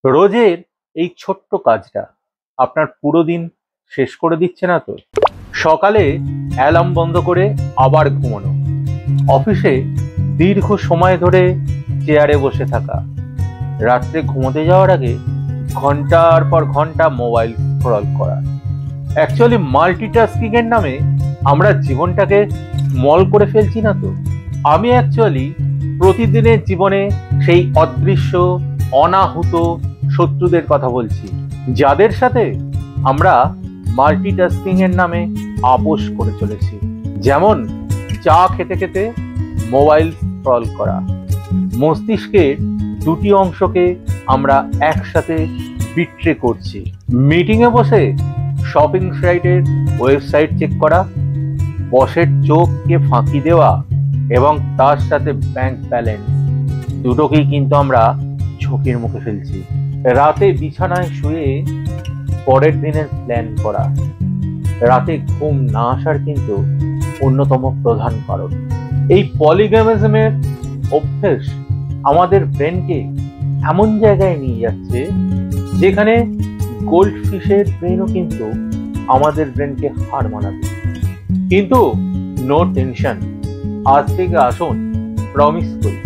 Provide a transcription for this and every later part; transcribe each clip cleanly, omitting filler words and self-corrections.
রোজের এই ছোট্ট কাজটা আপনার পুরো দিন শেষ করে দিচ্ছে না তো? সকালে অ্যালার্ম বন্ধ করে আবার ঘুমানো, অফিসে দীর্ঘ সময় ধরে চেয়ারে বসে থাকা, রাত্রে ঘুমোতে যাওয়ার আগে ঘন্টার পর ঘন্টা মোবাইল স্ক্রল করা। অ্যাকচুয়ালি মাল্টিটাস্কিং এর নামে আমরা জীবনটাকে স্মল করে ফেলছি না তো? আমি অ্যাকচুয়ালি প্রতিদিনের জীবনে সেই অদৃশ্য অনাহুত শত্রুদের কথা বলছি, যাদের সাথে আমরা মাল্টিটাস্কিং এর নামে আপোষ করে চলেছি। যেমন চা খেতে খেতে মোবাইল স্ক্রল করা, মস্তিষ্কের দুটি অংশকে আমরা একসাথে বিট্রে করছি। মিটিংয়ে বসে শপিং সাইটের ওয়েবসাইট চেক করা, বসের চোখকে ফাঁকি দেওয়া এবং তার সাথে ব্যাংক ব্যালেন্স দুটোকেই কিন্তু আমরা ঝুঁকির মুখে ফেলছি। রাতে বিছানায় শুয়ে পরের দিনের প্ল্যান করা, রাতে ঘুম না আসার কিন্তু অন্যতম প্রধান কারণ। এই পলিগ্যামিজমের অভ্যেস আমাদের ব্রেনকে এমন জায়গায় নিয়ে যাচ্ছে যেখানে গোল্ড ফিশের ব্রেনও কিন্তু আমাদের ব্রেনকে হার মানাবে। কিন্তু নো টেনশন, আজ থেকে আসুন প্রমিস করি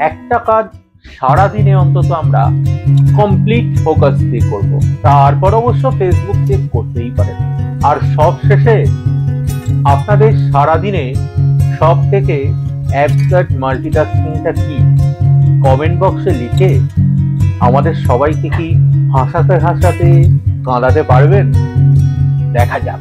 একটা কাজ সারাদিনে অন্তত আমরা কমপ্লিট ফোকাস দিয়ে করবো। তারপর অবশ্য ফেসবুক চেক করতেই পারেন। আর সব শেষে আপনাদের সারাদিনে সব থেকে অ্যাবসার্ড মাল্টিটাস্কিংটা কি কমেন্ট বক্সে লিখে আমাদের সবাইকে কি হাসাতে হাসাতে কাঁদাতে পারবেন? দেখা যাক।